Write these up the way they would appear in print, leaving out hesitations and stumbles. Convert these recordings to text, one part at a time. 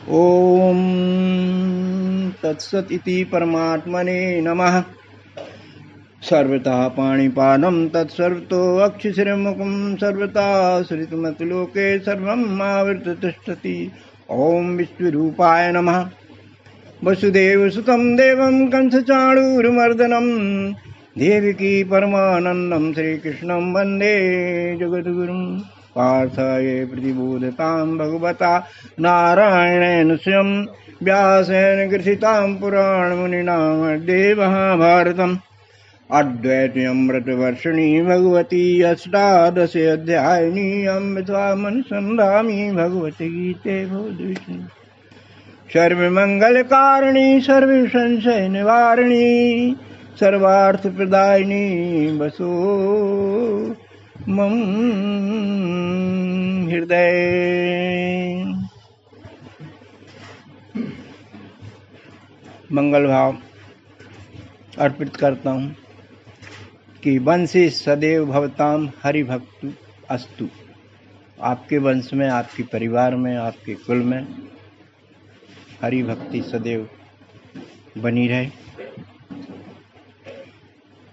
ओम तत्सत् इति परमात्मने नमः। सर्वथा पाणिपादं तत्सर्वतो अक्षिशिरमुखं सर्वथा श्रुतिमतलोके सर्वम् आवृत्य तिष्ठति। ओम विश्वरूपाय नमः। वसुदेवसुतं देवं कंसचाणूरमर्दनं देवकी परमानन्दं श्रीकृष्णं वन्दे जगद्गुरुं। पार्थाय प्रतिबोधतां भगवता नारायणेन स्वयं व्यासेन ग्रथितां पुराणमुनिना मध्ये महाभारतम्। अद्वैतामृतवर्षिणी भगवती अष्टादश अध्यायिनी अमृतामनुसन्धामि भगवती गीते बोधिष्णु। सर्वमंगलकारिणी सर्वसंशय निवारिणी सर्वार्थप्रदायिनी बसो मम हृदय। मंगल भाव अर्पित करता हूँ कि वंशे सदैव भवताम हरि भक्तु अस्तु। आपके वंश में, आपके परिवार में, आपके कुल में हरि भक्ति सदैव बनी रहे।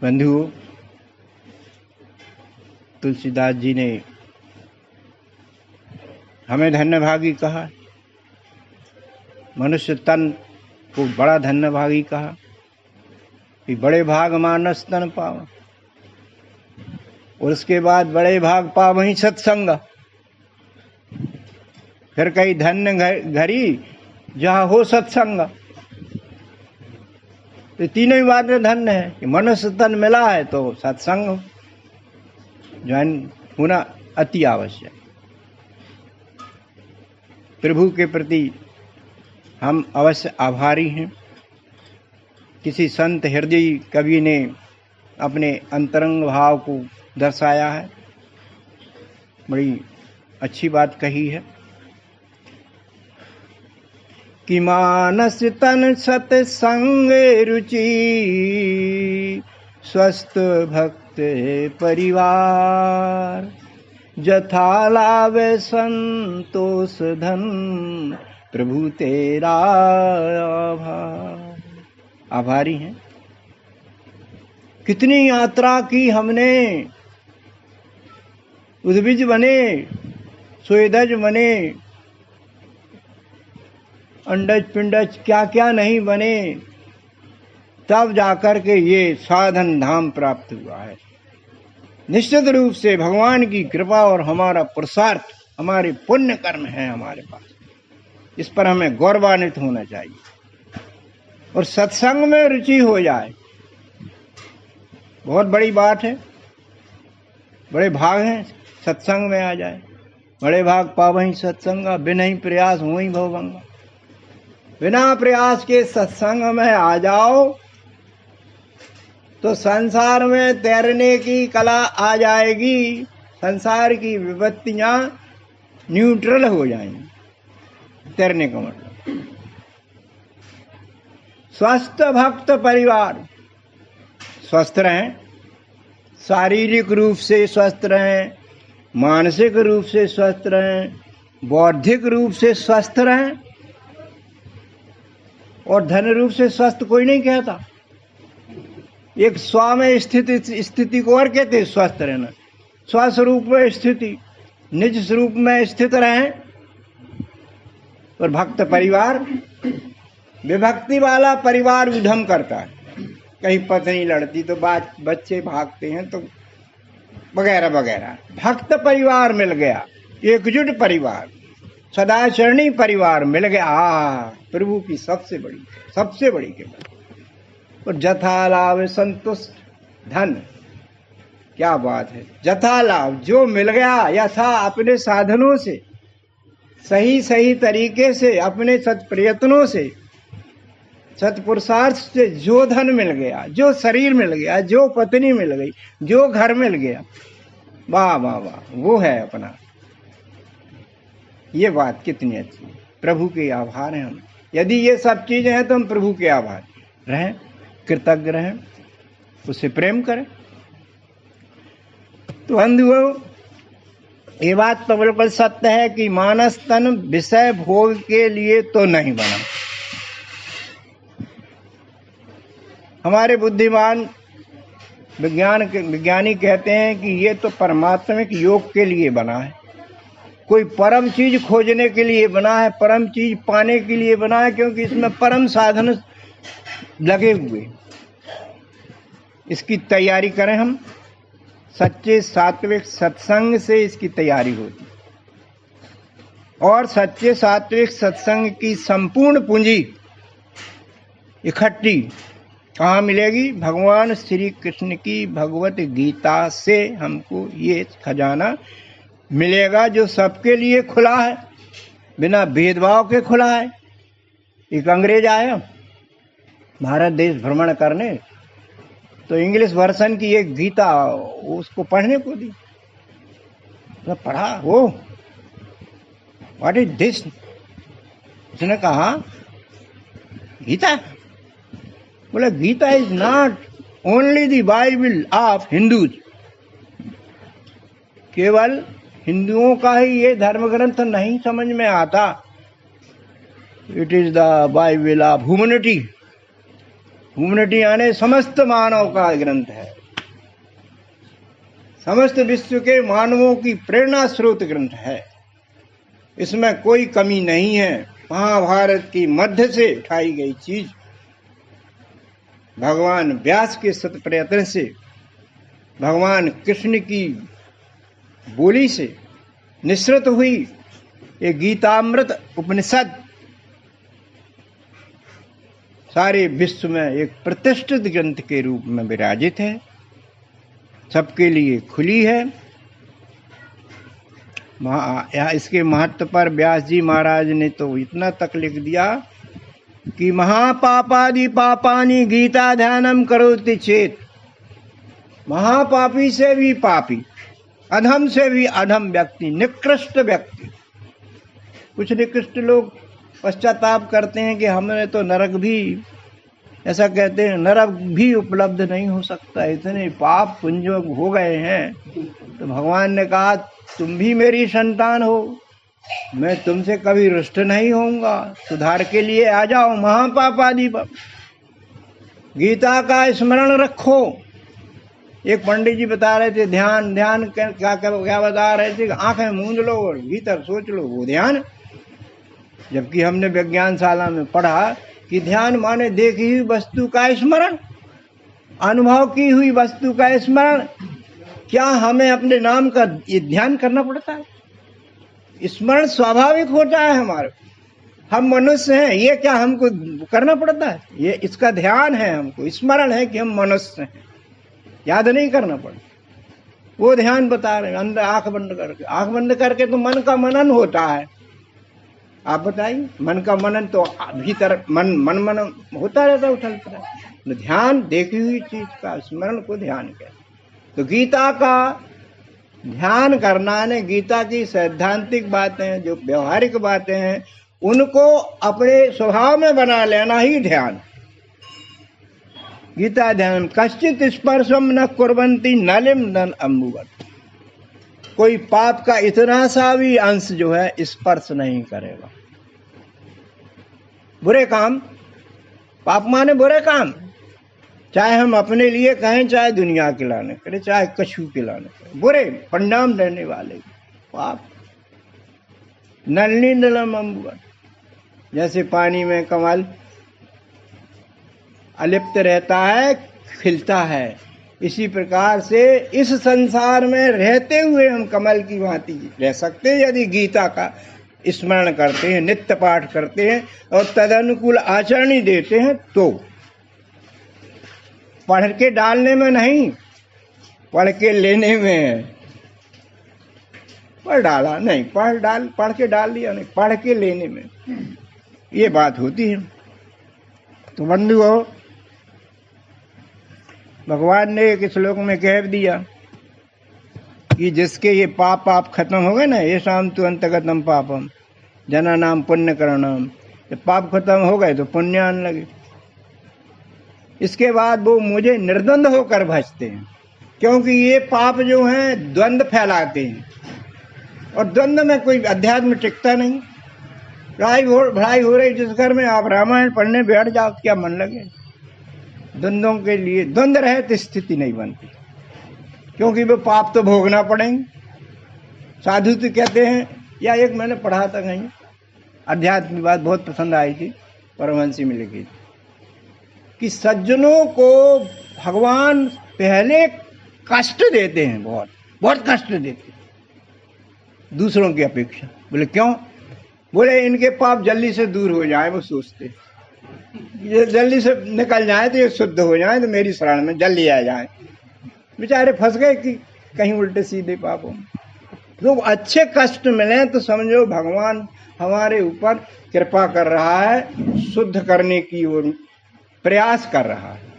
बंधुओं, तुलसीदास जी ने हमें धन्यभागी कहा, मनुष्य तन को बड़ा धन्यभागी कहा कि बड़े भाग मानस तन पाव, और उसके बाद बड़े भाग पावहीं सत्संग। फिर कई धन्य घरी जहाँ हो सत्संग। तो तीनों ही बातें धन्य है कि मनुष्य तन मिला है तो सत्संग ज्वाइन होना अति आवश्यक। प्रभु के प्रति हम अवश्य आभारी हैं। किसी संत हृदय कवि ने अपने अंतरंग भाव को दर्शाया है, बड़ी अच्छी बात कही है कि मानस तन सत्संग रुचि स्वस्थ भक्त परिवार जथा लावे संतोष धन प्रभु तेरा आभार। आभारी हैं। कितनी यात्रा की हमने, उद्विज बने, स्वेदज बने, अंडज पिंडज क्या क्या नहीं बने, तब जाकर के ये साधन धाम प्राप्त हुआ है। निश्चित रूप से भगवान की कृपा और हमारा पुरुषार्थ, हमारे पुण्य कर्म है हमारे पास, इस पर हमें गौरवान्वित होना चाहिए। और सत्संग में रुचि हो जाए, बहुत बड़ी बात है। बड़े भाग हैं सत्संग में आ जाए। बड़े भाग पावहीं सत्संग बिना ही प्रयास हुई भवभंगा। बिना प्रयास के सत्संग में आ जाओ तो संसार में तैरने की कला आ जाएगी। संसार की विपत्तियां न्यूट्रल हो जाएंगी। तैरने का मतलब स्वस्थ भक्त परिवार स्वस्थ रहें, शारीरिक रूप से स्वस्थ रहें, मानसिक रूप से स्वस्थ रहें, बौद्धिक रूप से स्वस्थ रहें, और धन रूप से स्वस्थ कोई नहीं कहता। एक स्व में स्थिति को और कहते हैं स्वस्थ रहना। स्वस्वरूप में स्थिति, निज स्वरूप में स्थित रहें। और भक्त परिवार, विभक्ति वाला परिवार उधम करता है। कहीं पत्नी लड़ती तो बच्चे भागते हैं तो वगैरह वगैरह। भक्त परिवार मिल गया, एकजुट परिवार, सदाचरणी परिवार मिल गया। प्रभु की सबसे बड़ी कृपा। और जथा लाभ संतुष्ट धन, क्या बात है। जथा लाभ जो मिल गया, यथा अपने साधनों से, सही तरीके से, अपने सत प्रयत्नों से, सत्पुरुषार्थ से जो धन मिल गया, जो शरीर मिल गया, जो पत्नी मिल गई, जो घर मिल गया, वाह वाह वाह, वो है अपना। ये बात कितनी अच्छी। प्रभु के आभार हैं हम। यदि ये सब चीजें हैं तो हम प्रभु के आभार रहें, कृतज्ञ रहें, उससे प्रेम करें। तो बंधुओं, ये बात तो बिल्कुल सत्य है कि मानस तन विषय भोग के लिए तो नहीं बना। हमारे बुद्धिमान विज्ञानी कहते हैं कि ये तो परमात्मिक योग के लिए बना है, कोई परम चीज खोजने के लिए बना है, परम चीज पाने के लिए बना है, क्योंकि इसमें परम साधन लगे हुए। इसकी तैयारी करें हम, सच्चे सात्विक सत्संग से इसकी तैयारी होती, और सच्चे सात्विक सत्संग की संपूर्ण पूंजी इकट्ठी कहाँ मिलेगी? भगवान श्री कृष्ण की भगवत गीता से हमको ये खजाना मिलेगा, जो सबके लिए खुला है, बिना भेदभाव के खुला है। एक अंग्रेज आया भारत देश भ्रमण करने, तो इंग्लिश वर्जन की एक गीता उसको पढ़ने को दी, तो पढ़ा वो, व्हाट इज दिस? उसने कहा गीता? बोला Gita is not only the Bible of Hindus, केवल हिंदुओं का ही ये धर्म ग्रंथ नहीं समझ में आता, it is the Bible of humanity. Humanity यानी समस्त मानव का ग्रंथ है, समस्त विश्व के मानवों की प्रेरणा स्रोत ग्रंथ है, इसमें कोई कमी नहीं है। महाभारत की मध्य से उठाई गई चीज भगवान व्यास के सत प्रयत्न से, भगवान कृष्ण की बोली से निसृत हुई ये गीतामृत उपनिषद सारे विश्व में एक प्रतिष्ठित ग्रंथ के रूप में विराजित है, सबके लिए खुली है। इसके महत्व पर व्यास जी महाराज ने तो इतना तक लिख दिया कि महापापादि पापानि गीता ध्यानम करोति चेत। महापापी से भी पापी, अधम से भी अधम व्यक्ति, निकृष्ट व्यक्ति, कुछ निकृष्ट लोग पश्चाताप करते हैं कि हमने तो नरक भी, ऐसा कहते हैं, नरक भी उपलब्ध नहीं हो सकता, इतने पाप पुण्य हो गए हैं। तो भगवान ने कहा तुम भी मेरी संतान हो, मैं तुमसे कभी रुष्ट नहीं होऊंगा, सुधार के लिए आ जाओ। महापापादि पाप, गीता का स्मरण रखो। एक पंडित जी बता रहे थे ध्यान ध्यान क्या बता रहे थे, आंखें मूंद लो और भीतर सोच लो, वो ध्यान। जबकि हमने विज्ञानशाला में पढ़ा कि ध्यान माने देखी हुई वस्तु का स्मरण, अनुभव की हुई वस्तु का स्मरण। क्या हमें अपने नाम का ये ध्यान करना पड़ता है? स्मरण स्वाभाविक होता है हमारे, हम मनुष्य हैं, ये क्या हमको करना पड़ता है? ये इसका ध्यान है, हमको स्मरण है कि हम मनुष्य हैं, याद नहीं करना पड़ता। वो ध्यान बता रहे हैं, अंदर आंख बंद करके तो मन का मनन होता है। आप बताइए, मन का मनन तो भीतर मन होता रहता, उछल पड़ा। ध्यान देखी हुई चीज का स्मरण को ध्यान कहते। तो गीता का ध्यान करना ने, गीता की सैद्धांतिक बातें जो व्यवहारिक बातें हैं उनको अपने स्वभाव में बना लेना ही ध्यान। गीता ध्यान कश्चित स्पर्शम न कुर्वन्ति नलिम न अम्बुवत्, कोई पाप का इतना सा भी अंश जो है स्पर्श नहीं करेगा। बुरे काम, पाप माने बुरे काम, चाहे हम अपने लिए कहें, चाहे दुनिया के लाने करें, चाहे कछु के लाने करें, बुरे परिणाम देने वाले पाप। नलिनी नलम अम्बुवत्, जैसे पानी में कमल अलिप्त रहता है, खिलता है, इसी प्रकार से इस संसार में रहते हुए हम कमल की भांति रह सकते हैं यदि गीता का स्मरण करते हैं, नित्य पाठ करते हैं और तदनुकूल आचरण ही देते हैं। तो पढ़ के डालने में नहीं, पढ़ के लेने में। पढ़ डाला नहीं, पढ़ के डाल दिया नहीं, पढ़ के लेने में ये बात होती है। तो बंधुओं, भगवान ने एक श्लोक में कह दिया कि जिसके ये पाप खत्म हो गए ना, ये शाम तो अंतगतम पापम जना नाम पुण्य करणाम, जब पाप खत्म हो गए तो पुण्य आने लगे। इसके बाद वो मुझे निर्द्वंद होकर भजते हैं, क्योंकि ये पाप जो हैं द्वंद्व फैलाते हैं। और द्वंद्व में कोई अध्यात्म टिकता नहीं। भड़ाई हो रही जिस घर में, आप रामायण पढ़ने बैठ जाओ, क्या मन लगे? द्वंद्वों के लिए द्वंद्व रहे तो स्थिति नहीं बनती, क्योंकि वो पाप तो भोगना पड़ेंगे। साधु तो कहते हैं, या एक मैंने पढ़ा था कहीं, अध्यात्म की बात बहुत पसंद आई थी, परमहंसी में लिखी थी कि सज्जनों को भगवान पहले कष्ट देते हैं, बहुत बहुत कष्ट देते हैं दूसरों की अपेक्षा। बोले क्यों? बोले इनके पाप जल्दी से दूर हो जाए, वो सोचते ये जल्दी से निकल जाए तो ये शुद्ध हो जाए, तो मेरी शरण में जल्दी आ जाए। बेचारे फंस गए कि कहीं उल्टे सीधे पापों में। तो अच्छे कष्ट मिले तो समझो भगवान हमारे ऊपर कृपा कर रहा है, शुद्ध करने की ओर प्रयास कर रहा है।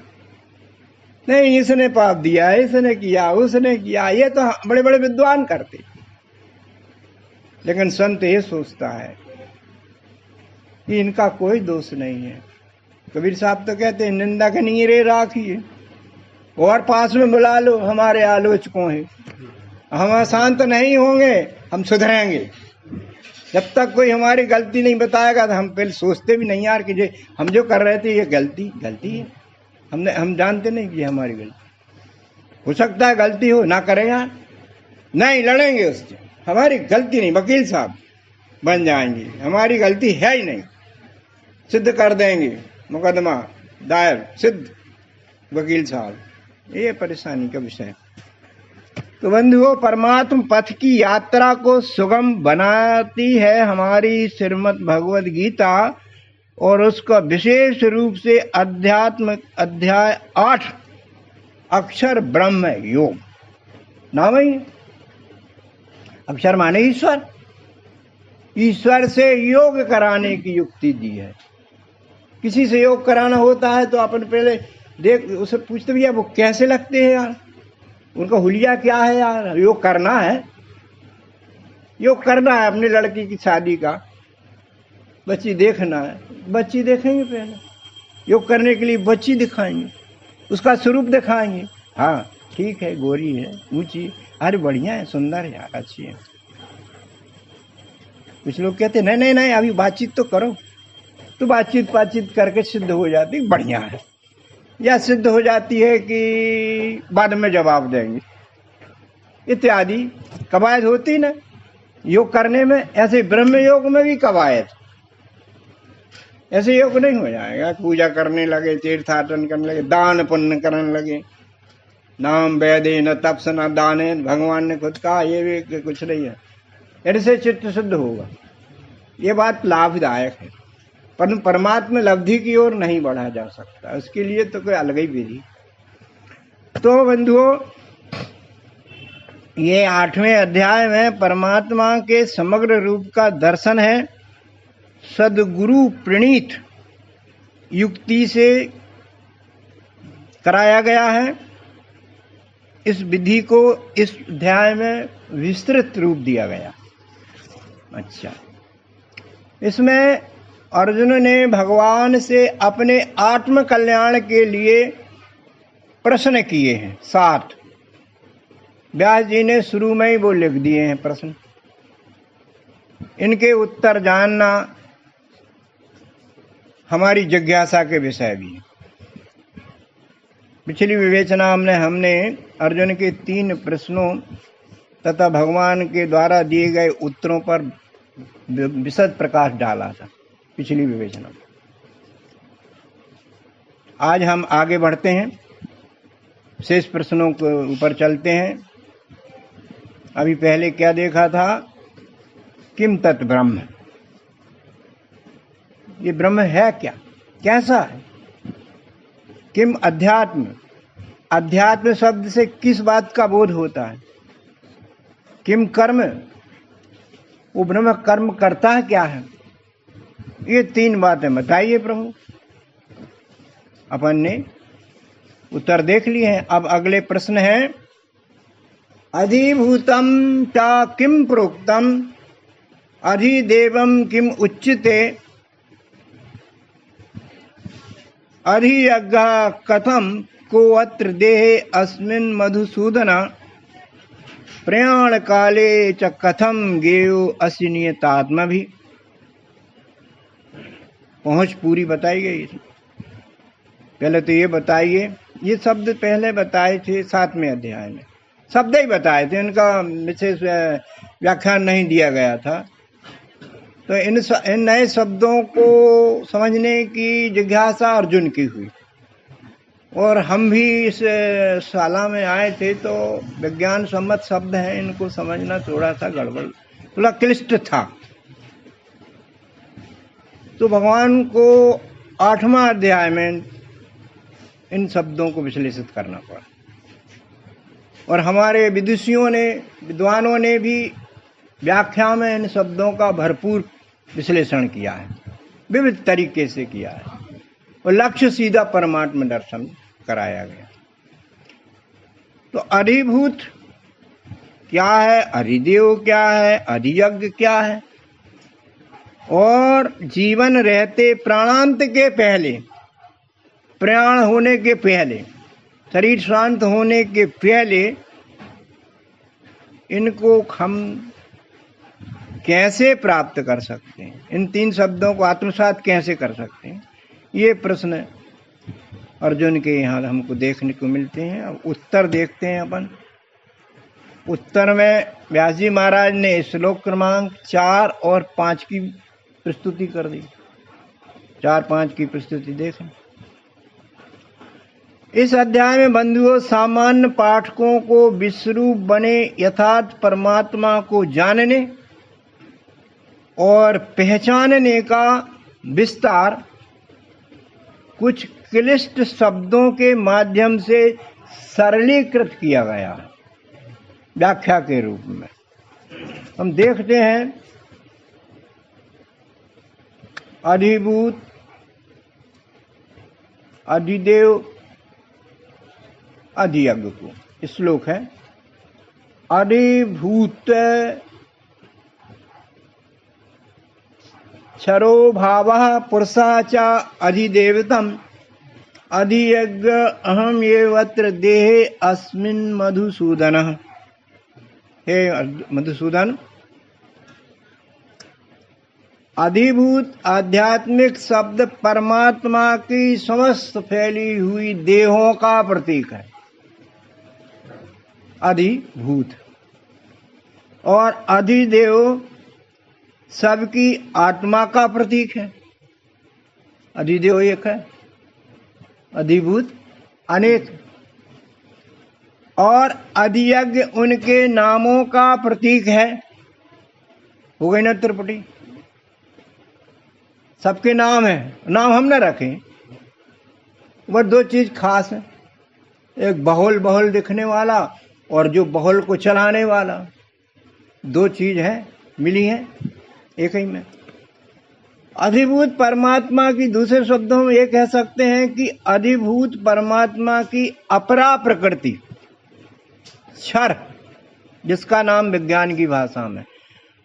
नहीं इसने पाप दिया, इसने किया, उसने किया, ये तो बड़े बड़े विद्वान करते। लेकिन संत ये सोचता है कि इनका कोई दोष नहीं है। कबीर साहब तो कहते हैं, निंदा के नीरे राखिए और पास में बुला लो हमारे आलोचकों है। हम शांत नहीं होंगे, हम सुधरेंगे। जब तक कोई हमारी गलती नहीं बताएगा तो हम पहले सोचते भी नहीं यार कि हम जो कर रहे थे ये गलती है। हम जानते नहीं कि हमारी गलती हो सकता है, गलती हो ना करेगा, नहीं लड़ेंगे उससे। हमारी गलती नहीं, वकील साहब बन जाएंगे, हमारी गलती है ही नहीं, सिद्ध कर देंगे, मुकदमा दायर, सिद्ध वकील साहब। ये परेशानी का विषय। तो बंधुओं, परमात्म पथ की यात्रा को सुगम बनाती है हमारी श्रीमद् भगवद गीता, और उसका विशेष रूप से अध्यात्म अध्याय 8 अक्षर ब्रह्म योग नाम ही। अक्षर माने ईश्वर, ईश्वर से योग कराने की युक्ति दी है। किसी से योग कराना होता है तो अपन पहले देख उसे पूछते भैया वो कैसे लगते हैं यार, उनका हुलिया क्या है यार। योग करना है, योग करना है। अपनी लड़की की शादी का बच्ची देखना है, बच्ची देखेंगे पहले, योग करने के लिए बच्ची दिखाएंगे, उसका स्वरूप दिखाएंगे। हाँ ठीक है, गोरी है, ऊंची, अरे बढ़िया है, सुंदर है यार, अच्छी है। कुछ लोग कहते नहीं नहीं नहीं अभी बातचीत तो करो, तो बातचीत करके सिद्ध हो जाती बढ़िया है, या सिद्ध हो जाती है कि बाद में जवाब देंगे इत्यादि कवायद होती ना योग करने में। ऐसे ब्रह्म योग में भी कवायद, ऐसे योग नहीं हो जाएगा। पूजा करने लगे, तीर्थाटन करने लगे, दान पुण्य करने लगे, नाम वेदे न तपस न दाने, भगवान ने खुद कहा ये भी कुछ नहीं है। ऐसे चित्त शुद्ध होगा, ये बात लाभदायक है, पर परमात्मा लब्धि की ओर नहीं बढ़ा जा सकता, उसके लिए तो कोई अलग ही विधि। तो बंधुओं, ये 8वें अध्याय में परमात्मा के समग्र रूप का दर्शन है। सद्गुरु प्रणीत युक्ति से कराया गया है। इस विधि को इस अध्याय में विस्तृत रूप दिया गया। अच्छा, इसमें अर्जुन ने भगवान से अपने आत्म कल्याण के लिए प्रश्न किए हैं 7। व्यास जी ने शुरू में ही वो लिख दिए हैं प्रश्न, इनके उत्तर जानना हमारी जिज्ञासा के विषय भी है। पिछली विवेचना हमने अर्जुन के 3 प्रश्नों तथा भगवान के द्वारा दिए गए उत्तरों पर विशद प्रकाश डाला था पिछली विवेचना में। आज हम आगे बढ़ते हैं, शेष प्रश्नों के ऊपर चलते हैं। अभी पहले क्या देखा था? किम तत् ब्रह्म, ये ब्रह्म है क्या, कैसा है? किम अध्यात्म, अध्यात्म शब्द से किस बात का बोध होता है? किम कर्म, वो ब्रह्म कर्म करता है क्या है? ये 3 बातें बताइए प्रभु। अपन ने उत्तर देख लिए हैं। अब अगले प्रश्न है, अधिभूतम ता किम प्रोक्तम अधिदेवम किम उच्यते अधियज्ञः कथम को अत्र देहे अस्मिन् मधुसूदन प्रयाण काले च कथम गेयो असि नियतात्मा भी। पहुंच पूरी बताई गई। पहले तो ये बताइए, ये शब्द पहले बताए थे 7वें अध्याय में, शब्द ही बताए थे, इनका विशेष व्याख्यान नहीं दिया गया था। तो इन नए शब्दों को समझने की जिज्ञासा अर्जुन की हुई, और हम भी इस शाला में आए थे, तो विज्ञान सम्मत शब्द हैं, इनको समझना थोड़ा सा गड़बड़, थोड़ा क्लिष्ट था। तो भगवान को 8वां अध्याय में इन शब्दों को विश्लेषित करना पड़ा, और हमारे विदुषियों ने, विद्वानों ने भी व्याख्या में इन शब्दों का भरपूर विश्लेषण किया है, विविध तरीके से किया है, और लक्ष्य सीधा परमात्मा दर्शन कराया गया। तो अधिभूत क्या है, अधिदेव क्या है, अधियज्ञ क्या है, और जीवन रहते प्राणांत के पहले, प्रयाण होने के पहले, शरीर शांत होने के पहले इनको हम कैसे प्राप्त कर सकते हैं, इन 3 शब्दों को आत्मसात कैसे कर सकते हैं, ये प्रश्न अर्जुन के यहाँ हमको देखने को मिलते हैं। अब उत्तर देखते हैं अपन। उत्तर में व्यास जी महाराज ने श्लोक क्रमांक 4 और 5 की प्रस्तुति कर दी। 4-5 की प्रस्तुति देखें। इस अध्याय में बंधुओं, सामान्य पाठकों को विश्वरूप बने यथार्थ परमात्मा को जानने और पहचानने का विस्तार कुछ क्लिष्ट शब्दों के माध्यम से सरलीकृत किया गया है व्याख्या के रूप में। हम देखते हैं अधिभूत, अधिदेव, अधियज्ञ को। श्लोक है, अधिभूत क्षरो भावः पुरुषः च अधिदेवतम् अधियज्ञ अहम एवत्र देहे अस्मिन् मधुसूदनः। हे मधुसूदन, अधिभूत आध्यात्मिक शब्द परमात्मा की समस्त फैली हुई देहों का प्रतीक है, अधिभूत। और अधिदेव सबकी आत्मा का प्रतीक है। अधिदेव एक है, अधिभूत अनेक। और अधियज्ञ उनके नामों का प्रतीक है। हो गई ना त्रिपुटी? सबके नाम है, नाम हम न रखें। वह 2 चीज खास है, एक बहुल बहुल दिखने वाला और जो बहुल को चलाने वाला। 2 चीज है, मिली है एक ही में। अधिभूत परमात्मा की, दूसरे शब्दों में ये कह सकते हैं कि अधिभूत परमात्मा की अपरा प्रकृति, क्षर, जिसका नाम विज्ञान की भाषा में,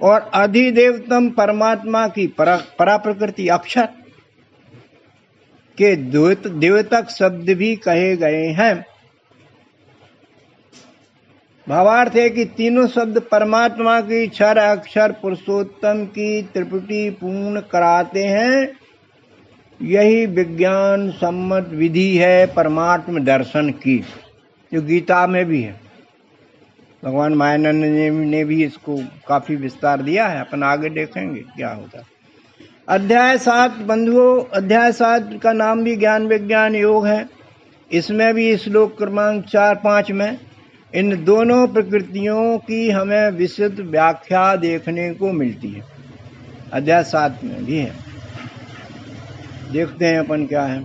और अधिदेवतम परमात्मा की परा प्रकृति, अक्षर के द्योतक शब्द भी कहे गए हैं। भावार्थ है कि तीनों शब्द परमात्मा की क्षर अक्षर पुरुषोत्तम की त्रिपुटी पूर्ण कराते हैं। यही विज्ञान सम्मत विधि है परमात्म दर्शन की, जो गीता में भी है। भगवान मायानंद ने भी इसको काफी विस्तार दिया है, अपन आगे देखेंगे क्या होता है। अध्याय 7 बंधुओं, अध्याय 7 का नाम भी ज्ञान विज्ञान योग है। इसमें भी श्लोक क्रमांक 4-5 में इन दोनों प्रकृतियों की हमें विशुद्ध व्याख्या देखने को मिलती है। अध्याय 7 में भी है, देखते हैं अपन क्या है।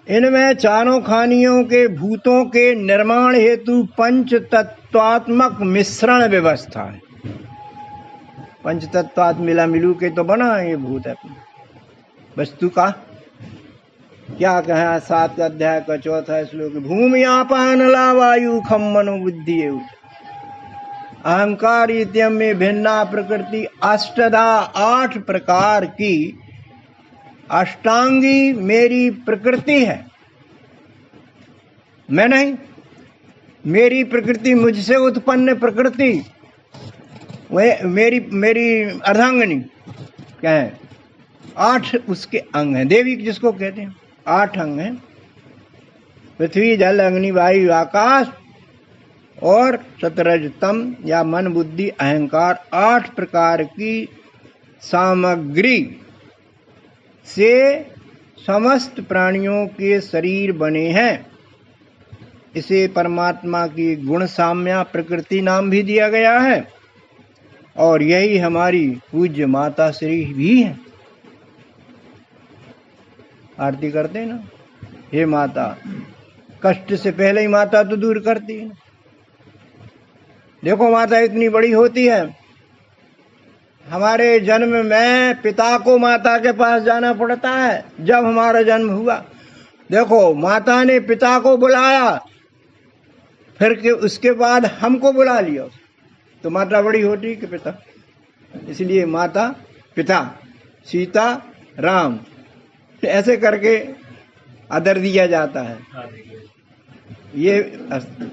इनमें चारों खानियों के भूतों के निर्माण हेतु पंच तत्वात्मक मिश्रण व्यवस्था है। पंच तत्वात्म मिला मिलू के तो बना ये भूत है। वस्तु का क्या कहा 7 अध्याय का 4 श्लोक, भूमि आपान ला वायु खम मनो बुद्धि अहंकार इत्यम में भिन्ना प्रकृति अष्टधा 8 प्रकार की अष्टांगी मेरी प्रकृति है, मैं नहीं। मेरी प्रकृति, मुझसे उत्पन्न प्रकृति, वह मेरी अर्धांगिनी क्या है? 8 उसके अंग हैं, देवी जिसको कहते हैं। 8 अंग हैं, पृथ्वी, जल, अग्नि, वायु, आकाश और सतरजतम या मन, बुद्धि, अहंकार। 8 प्रकार की सामग्री से समस्त प्राणियों के शरीर बने हैं। इसे परमात्मा की गुण साम्या प्रकृति नाम भी दिया गया है, और यही हमारी पूज्य माता श्री भी है। आरती करते हैं ना, हे माता, कष्ट से पहले ही माता तो दूर करती है। देखो माता इतनी बड़ी होती है, हमारे जन्म में पिता को माता के पास जाना पड़ता है। जब हमारा जन्म हुआ, देखो माता ने पिता को बुलाया, फिर के उसके बाद हमको बुला लिया, तो माता बड़ी होती कि पिता। इसलिए माता, पिता, सीता, राम, ऐसे करके आदर दिया जाता है। ये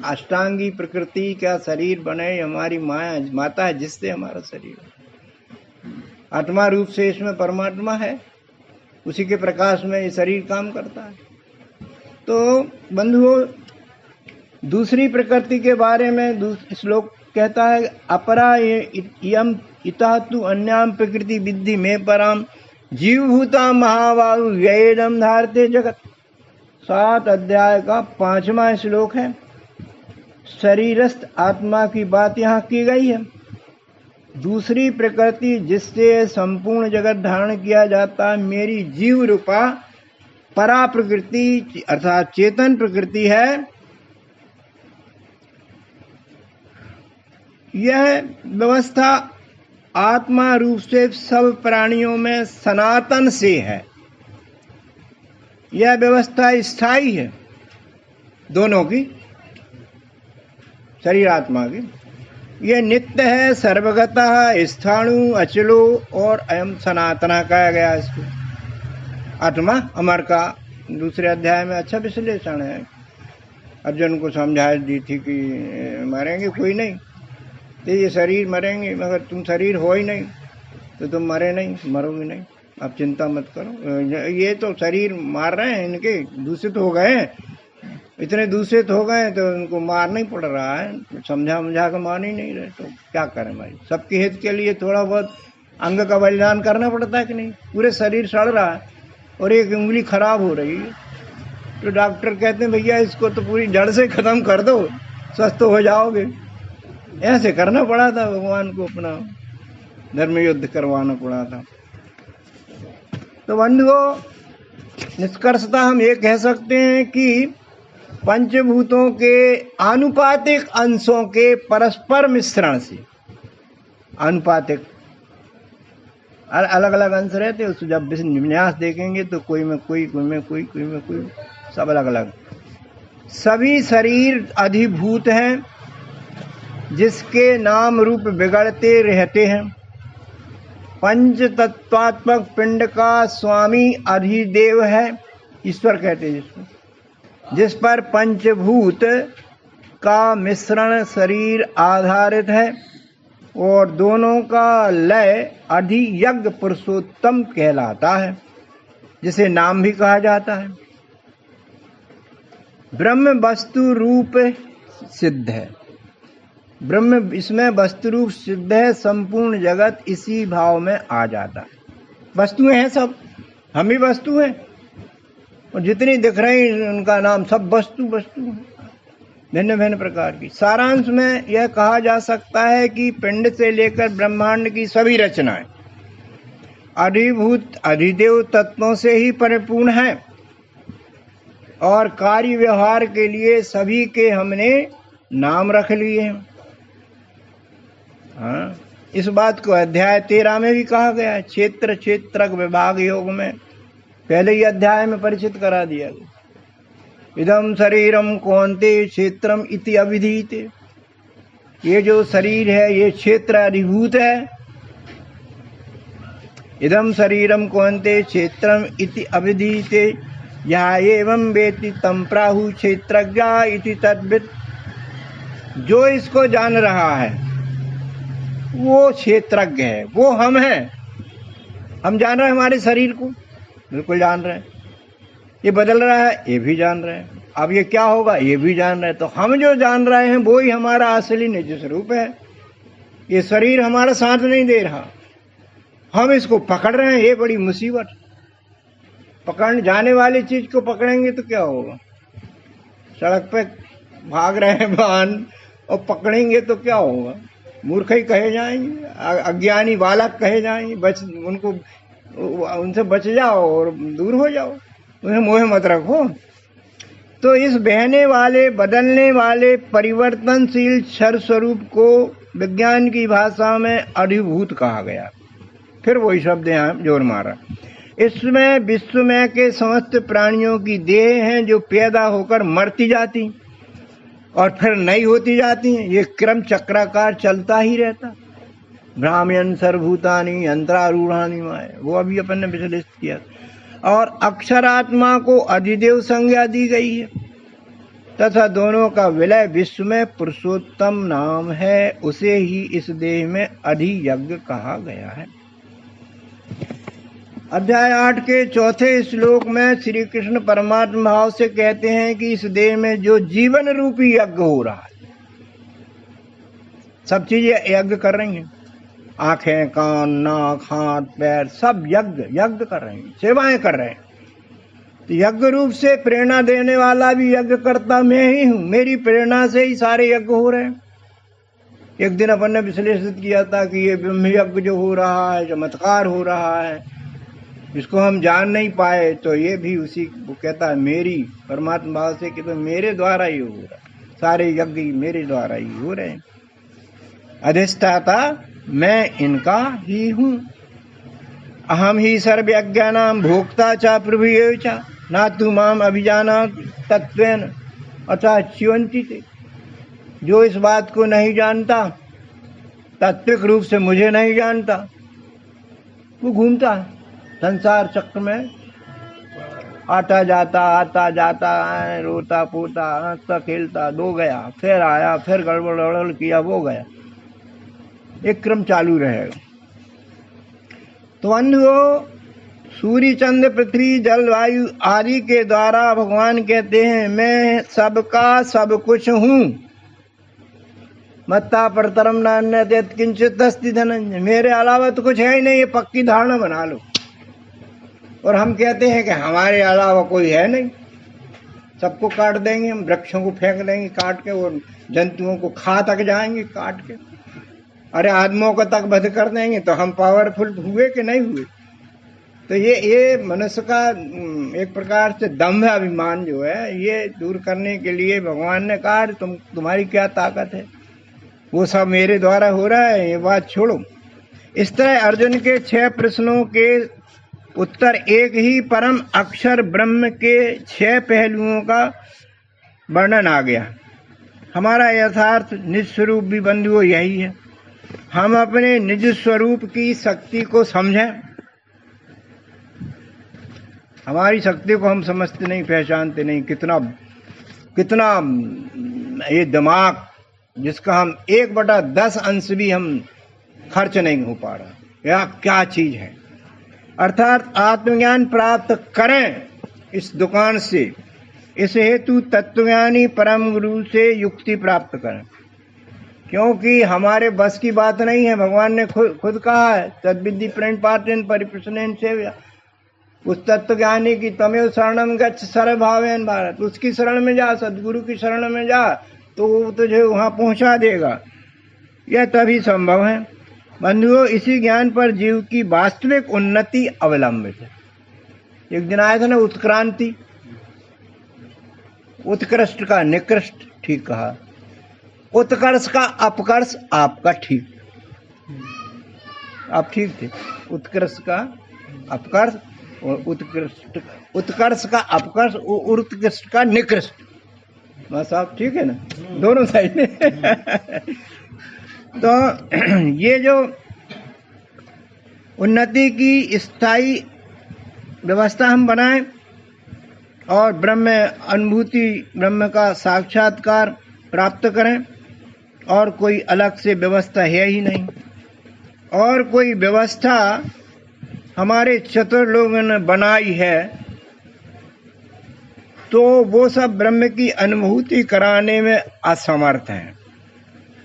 अष्टांगी प्रकृति का शरीर बने हमारी माता है, जिससे हमारा शरीर आत्मा रूप से इसमें परमात्मा है, उसी के प्रकाश में ये शरीर काम करता है। तो बंधुओं, दूसरी प्रकृति के बारे में श्लोक कहता है, अपरा यम इता तु अन्याम प्रकृति विद्धि में पराम जीवभूता महाबाहु व्येदम धारते जगत। 7 अध्याय का 5वां श्लोक है। शरीरस्थ आत्मा की बात यहाँ की गई है। दूसरी प्रकृति जिससे संपूर्ण जगत धारण किया जाता है, मेरी जीव रूपा परा प्रकृति अर्थात चेतन प्रकृति है। यह व्यवस्था आत्मा रूप से सब प्राणियों में सनातन से है। यह व्यवस्था स्थायी है, दोनों की, शरीर आत्मा की। यह नित्य है, सर्वगतः, स्थाणु, अचलो और अयम सनातना कहा गया इसको। आत्मा अमर का दूसरे अध्याय में अच्छा विश्लेषण है। अर्जुन को समझाई दी थी कि मरेंगे कोई नहीं, तो ये शरीर मरेंगे, मगर तुम शरीर हो ही नहीं तो तुम मरे नहीं, मरोगे नहीं, आप चिंता मत करो। ये तो शरीर मार रहे हैं, इनके दूषित हो गए, इतने दूषित हो गए तो उनको मारना ही पड़ रहा है। समझा कर मान ही नहीं रहे, तो क्या करें भाई। सबके हित के लिए थोड़ा बहुत अंग का बलिदान करना पड़ता है कि नहीं। पूरे शरीर सड़ रहा है और एक उंगली खराब हो रही है, तो डॉक्टर कहते हैं भैया इसको तो पूरी जड़ से खत्म कर दो, स्वस्थ हो जाओगे। ऐसे करना पड़ा था, भगवान को अपना धर्म युद्ध करवाना पड़ा था। तो बंधुओं, निष्कर्षतः हम ये कह सकते हैं कि पंचभूतों के आनुपातिक अंशों के परस्पर मिश्रण से, आनुपातिक अलग अलग अंश रहते, उस जब विन्यास देखेंगे तो कोई में कोई, कोई में कोई, कोई में कोई, सब अलग अलग। सभी शरीर अधिभूत हैं, जिसके नाम रूप बिगड़ते रहते हैं। पंच तत्वात्मक पिंड का स्वामी अधिदेव है, ईश्वर कहते हैं जिसको, जिस पर पंचभूत का मिश्रण शरीर आधारित है, और दोनों का लय अधियज्ञ पुरुषोत्तम कहलाता है, जिसे नाम भी कहा जाता है। ब्रह्म वस्तु रूप सिद्ध है, ब्रह्म इसमें वस्तु रूप सिद्ध है। संपूर्ण जगत इसी भाव में आ जाता है। वस्तुएं हैं सब, हम ही वस्तु हैं, और जितनी दिख रही उनका नाम सब वस्तु है, भिन्न भिन्न प्रकार की। सारांश में यह कहा जा सकता है कि पिंड से लेकर ब्रह्मांड की सभी रचनाएं अधिभूत अधिदेव तत्वों से ही परिपूर्ण है, और कार्य व्यवहार के लिए सभी के हमने नाम रख लिए हैं। हाँ, इस बात को अध्याय 13 में भी कहा गया है। क्षेत्र क्षेत्रक विभाग योग में पहले ही अध्याय में परिचित करा दिया गया। इदम शरीरम कौन्ते क्षेत्रम इति अभिधीते। ये जो शरीर है ये क्षेत्र अधिभूत है। इदम शरीरम कौन्ते क्षेत्रम इति अभिधीते, यहाँ एवं वेति तम प्राहु क्षेत्रज्ञा इति तद्वित्। जो इसको जान रहा है वो क्षेत्रज्ञ है, वो हम हैं। हम जान रहे हैं हमारे शरीर को, बिल्कुल जान रहे हैं। ये बदल रहा है, ये भी जान रहे हैं। अब ये क्या होगा, ये भी जान रहे हैं। तो हम जो जान रहे हैं वो ही हमारा असली निज स्वरूप है। ये शरीर हमारा साथ नहीं दे रहा, हम इसको पकड़ रहे हैं। ये बड़ी मुसीबत। पकड़ने जाने वाली चीज को पकड़ेंगे तो क्या होगा? सड़क पे भाग रहे हैं वाहन और पकड़ेंगे तो क्या होगा? मूर्ख ही कहे जाएंगे, अज्ञानी बालक कहे जाएंगे। उनसे बच जाओ और दूर हो जाओ, उन्हें मोह मत रखो। तो इस बहने वाले, बदलने वाले, परिवर्तनशील क्षर स्वरूप को विज्ञान की भाषा में अधिभूत कहा गया। फिर वही शब्द यहाँ जोर मारा। इसमें विश्वमय के समस्त प्राणियों की देह हैं जो पैदा होकर मरती जाती और फिर नई होती जाती हैं। ये क्रम चक्राकार चलता ही रहता। ब्राह्मण सर्वभूतानि यंत्रारूढ़ानि माय, वो अभी अपन ने विश्लेषित किया। और अक्षरात्मा को अधिदेव संज्ञा दी गई है तथा दोनों का विलय विश्व में पुरुषोत्तम नाम है। उसे ही इस देह में अधियज्ञ कहा गया है। अध्याय 8 के चौथे श्लोक में श्री कृष्ण परमात्मा भाव से कहते हैं कि इस देह में जो जीवन रूपी यज्ञ हो रहा है, सब चीजें यज्ञ कर रही हैं। आंखें, कान, नाक, हाथ, पैर सब यज्ञ कर रहे हैं, सेवाएं कर रहे हैं। तो यज्ञ रूप से प्रेरणा देने वाला भी यज्ञ करता मैं ही हूं। मेरी प्रेरणा से ही सारे यज्ञ हो रहे हैं। एक दिन अपन ने विश्लेषित किया था कि ये ब्रह्म यज्ञ जो हो रहा है, चमत्कार हो रहा है, इसको हम जान नहीं पाए, तो ये भी उसी वो कहता है मेरी परमात्मा भाव से कि तो मेरे द्वारा ही हो रहा है, सारे यज्ञ मेरे द्वारा ही हो रहे हैं। अधिष्ठाता मैं इनका ही हूँ। अहम ही सर्वयज्ञानां भोक्ता च प्रभुयेव च ना तु माम अभिजानात तत्वेन अतः च्युवन्ति ते। जो इस बात को नहीं जानता, तात्विक रूप से मुझे नहीं जानता, वो घूमता है संसार चक्र में, आता जाता है, रोता पोता, हंसता खेलता, दो गया, फिर आया, फिर गड़बड़ किया, वो गया। एक क्रम चालू रहेगा। तो बंधुओं, सूर्य, चंद्र, पृथ्वी, जल, वायु आदि के द्वारा भगवान कहते हैं मैं सबका सब कुछ हूँ। मत्ता परतरम नान्यते किंचित् अस्ति धनंजय। मेरे अलावा तो कुछ है ही नहीं, ये पक्की धारणा बना लो। और हम कहते हैं कि हमारे अलावा कोई है नहीं, सबको काट देंगे हम, वृक्षों को फेंक देंगे काट के, और जंतुओं को खा तक जाएंगे काट के, अरे आदमियों को तक वध कर देंगे। तो हम पावरफुल हुए कि नहीं हुए? तो ये मनुष्य का एक प्रकार से दम्भ अभिमान जो है, ये दूर करने के लिए भगवान ने कहा तुम्हारी क्या ताकत है, वो सब मेरे द्वारा हो रहा है, ये बात छोड़ो। इस तरह अर्जुन के 6 प्रश्नों के उत्तर एक ही परम अक्षर ब्रह्म के 6 पहलुओं का वर्णन आ गया। हमारा यथार्थ निज स्वरूप भी बंधुओं यही है। हम अपने निज स्वरूप की शक्ति को समझें। हमारी शक्ति को हम समझते नहीं, पहचानते नहीं। कितना ये दिमाग जिसका हम 1/10 अंश भी हम खर्च नहीं हो पा रहा, या क्या चीज है। अर्थात आत्मज्ञान प्राप्त करें इस दुकान से, इस हेतु तत्वज्ञानी परम गुरु से युक्ति प्राप्त करें, क्योंकि हमारे बस की बात नहीं है। भगवान ने खुद कहा है तद्विद्धि प्रणिपातेन परिप्रश्नेन सेव्या। उस तत्वज्ञानी की तमेव शरणम गच्छ सर्वभावेन भारत, उसकी शरण में जा, सदगुरु की शरण में जा, तो वो तुझे वहां पहुंचा देगा। यह तभी संभव है। बंधुओं, इसी ज्ञान पर जीव की वास्तविक उन्नति अवलंबित है। एक दिन आया था ना उत्क्रांति, उत्कृष्ट का निकृष्ट, ठीक कहा, उत्कर्ष का अपकर्ष, आपका ठीक, आप ठीक थे। उत्कर्ष का अपकर्ष और उत्कर्ष का अपकर्ष और उत्कृष्ट का निकृष्ट, बस आप ठीक है ना, दोनों सही है। तो ये जो उन्नति की स्थायी व्यवस्था हम बनाएं और ब्रह्म अनुभूति, ब्रह्म का साक्षात्कार प्राप्त करें, और कोई अलग से व्यवस्था है ही नहीं। और कोई व्यवस्था हमारे चतुर लोगों ने बनाई है तो वो सब ब्रह्म की अनुभूति कराने में असमर्थ हैं।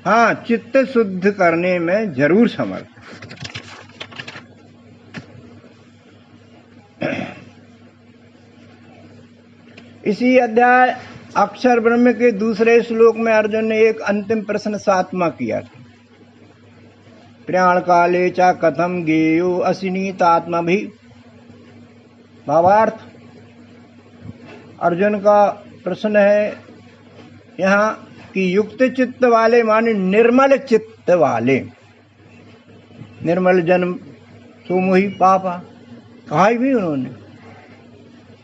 हाँ, चित्त शुद्ध करने में जरूर समर्थ। इसी अध्याय अक्षर ब्रह्म के दूसरे श्लोक में अर्जुन ने एक अंतिम प्रश्न सात्मा किया था। प्रयाण काले चा कथम गेयो असिनीतात्मा भी। भावार्थ, अर्जुन का प्रश्न है यहाँ कि युक्त चित्त वाले माने निर्मल चित्त वाले, निर्मल जन्म सो मोहि पापा, कहा भी उन्होंने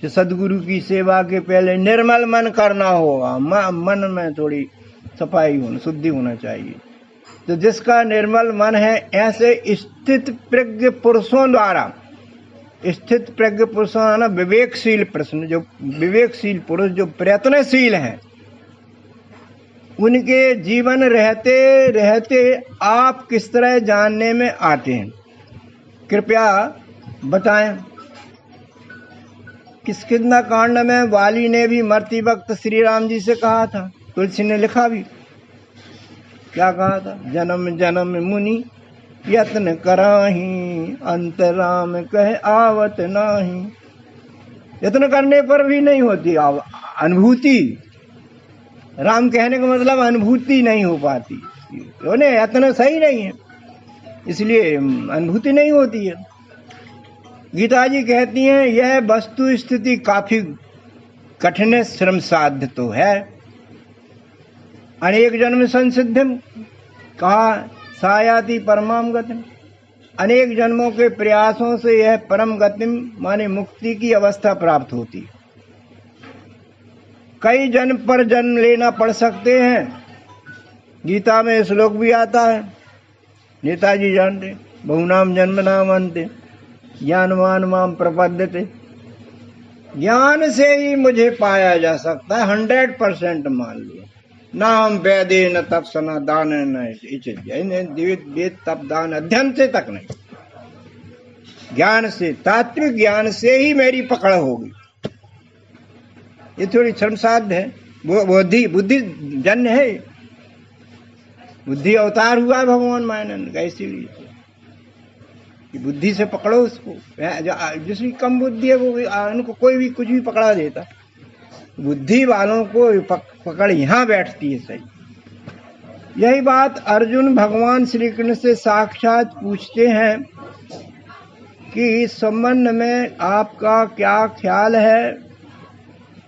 कि सदगुरु की सेवा के पहले निर्मल मन करना होगा, मन में थोड़ी सफाई होना, शुद्धि होना चाहिए। तो जिसका निर्मल मन है, ऐसे स्थित प्रज्ञ पुरुषों द्वारा, स्थित प्रज्ञ पुरुषों ना विवेकशील प्रश्न, जो विवेकशील पुरुष जो प्रयत्नशील हैं, उनके जीवन रहते रहते आप किस तरह जानने में आते हैं, कृपया बताएं। किष्किंधा कांड में वाली ने भी मरती वक्त श्री राम जी से कहा था, तुलसी ने लिखा भी, क्या कहा था? जन्म जन्म मुनि यत्न कराही, अंतराम कहे आवत नाही। यत्न करने पर भी नहीं होती अनुभूति। राम कहने का मतलब अनुभूति नहीं हो पाती, यत्न सही नहीं है, इसलिए अनुभूति नहीं होती है। गीता जी कहती हैं यह वस्तु स्थिति काफी कठिन श्रम साध्य तो है। अनेक जन्म संसिद्धिम कहा सायाति परमाम गतिम, अनेक जन्मों के प्रयासों से यह परम गतिम माने मुक्ति की अवस्था प्राप्त होती। कई जन्म पर जन्म लेना पड़ सकते हैं। गीता में श्लोक भी आता है, नेताजी जानते, बहुनाम जन्म नाम अंते ज्ञानवान माम प्रपद्यते। ज्ञान से ही मुझे पाया जा सकता है, 100% मान लो। नाम वेदे न तप सना दान न वेद तप दान अध्ययन से तक नहीं, ज्ञान से, तात्विक ज्ञान से ही मेरी पकड़ होगी। ये थोड़ी श्रमसाध्य है, बुद्धि जन्य है, बुद्धि अवतार हुआ भगवान मानन का, इसीलिए बुद्धि से पकड़ो उसको। जिसकी कम बुद्धि है वो उनको कोई भी कुछ भी पकड़ा देता, बुद्धि वालों को पकड़ यहाँ बैठती है सही। यही बात अर्जुन भगवान श्री कृष्ण से साक्षात पूछते हैं कि इस संबंध में आपका क्या ख्याल है।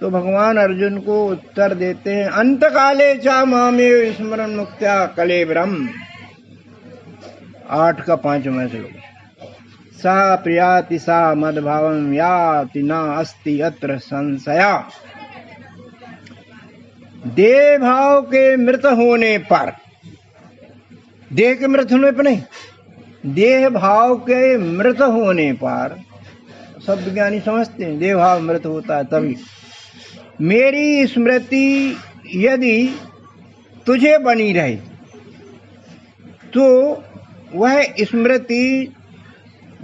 तो भगवान अर्जुन को उत्तर देते हैं, अंत काले चा मामे स्मरण मुक्त्या कलेवरम। 8 का 5वां श्लोक। सा प्रियाति सा मद्भावं याति न अस्ति अत्र संशया। देह भाव के मृत होने पर, देह के मृत होने पर नहीं, देह भाव के मृत होने पर, शब्द ज्ञानी समझते हैं देह भाव मृत होता है तभी, मेरी स्मृति यदि तुझे बनी रहे तो वह स्मृति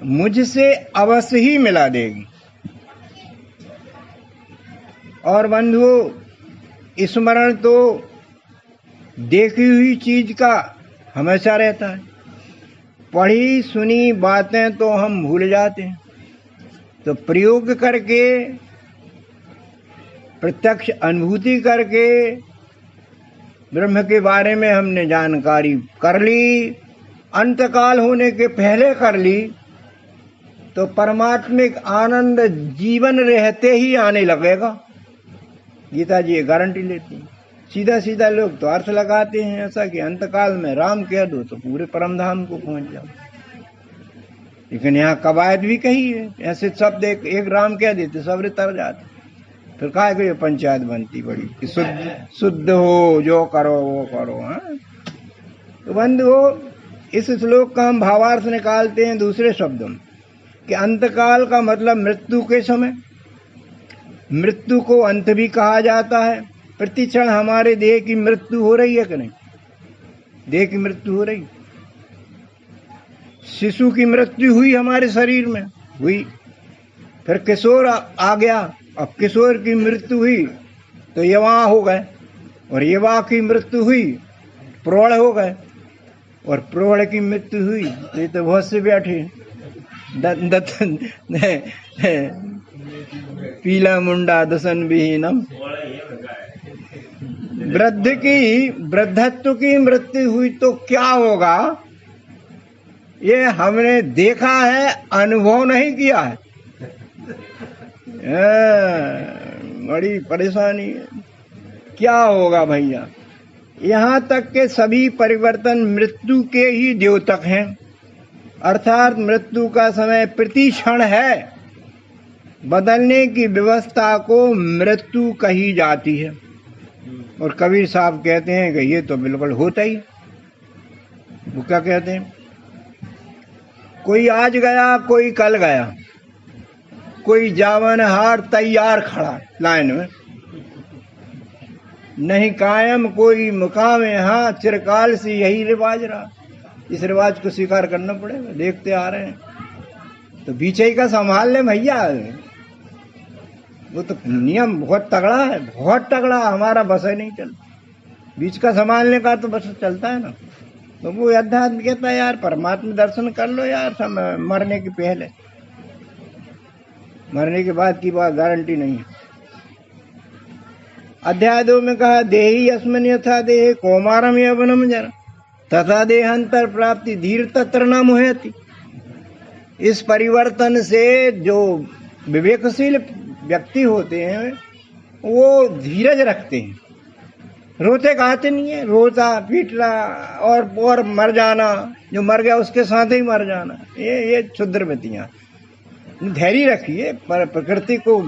मुझसे अवश्य ही मिला देगी। और बंधुओं, स्मरण तो देखी हुई चीज का हमेशा रहता है, पढ़ी सुनी बातें तो हम भूल जाते हैं। तो प्रयोग करके, प्रत्यक्ष अनुभूति करके ब्रह्म के बारे में हमने जानकारी कर ली, अंतकाल होने के पहले कर ली, तो परमात्मिक आनंद जीवन रहते ही आने लगेगा। गीता जी ये गारंटी लेती है। सीधा सीधा लोग तो अर्थ लगाते हैं ऐसा कि अंतकाल में राम कह दो तो पूरे परम धाम को पहुंच जाओ, लेकिन यहाँ कवायद भी कही है। ऐसे शब्द एक राम कह देते सब तर जाते, फिर कहा कि पंचायत बनती बड़ी कि शुद्ध हो, जो करो वो करो। हाँ, तो बंधुओं, इस श्लोक का हम भावार्थ निकालते हैं दूसरे शब्दों में कि अंतकाल का मतलब मृत्यु के समय। मृत्यु को अंत भी कहा जाता है। प्रतिक्षण हमारे देह की मृत्यु हो रही है कि नहीं? देह की मृत्यु हो रही। शिशु की मृत्यु हुई हमारे शरीर में, हुई। फिर किशोर आ गया, अब किशोर की मृत्यु हुई तो युवा हो गए, और युवा की मृत्यु हुई प्रौढ़ हो गए, और प्रौढ़ की मृत्यु हुई तो ये तो बहुत से बैठे पीला मुंडा दसन विहीनम। वृद्धत्व की मृत्यु हुई तो क्या होगा, ये हमने देखा है, अनुभव नहीं किया है। बड़ी परेशानी है। क्या होगा भैया, यहाँ तक के सभी परिवर्तन मृत्यु के ही द्योतक हैं, अर्थात मृत्यु का समय प्रति क्षण है। बदलने की व्यवस्था को मृत्यु कही जाती है। और कबीर साहब कहते हैं कि ये तो बिल्कुल होता ही। वो क्या कहते हैं, कोई आज गया कोई कल गया, कोई जावनहार तैयार खड़ा लाइन में, नहीं कायम कोई मुकाम यहाँ, चिरकाल से यही रिवाज रहा। इस रिवाज को स्वीकार करना पड़ेगा, देखते आ रहे हैं। तो बीचे का संभाल ले भैया, वो तो नियम बहुत तगड़ा है, बहुत तगड़ा। हमारा बस है नहीं चल, बीच का संभालने का तो बस चलता है ना। तो वो अध्यात्म कहता है यार परमात्मा दर्शन कर लो यार, सब मरने के पहले, मरने के बाद की बात गारंटी नहीं है। अध्याय 2 में कहा देही अस्मिन् यथा देहे कौमारम यौवनम जरा तथा देहांतर प्राप्ति धीर तत्र न मुह्यति। इस परिवर्तन से जो विवेकशील व्यक्ति होते हैं वो धीरज रखते हैं, रोते गाते नहीं है, रोता पीटना और मर जाना, जो मर गया उसके साथ ही मर जाना, ये क्षुद्रवतियाँ। धैर्य रखिए, पर प्रकृति को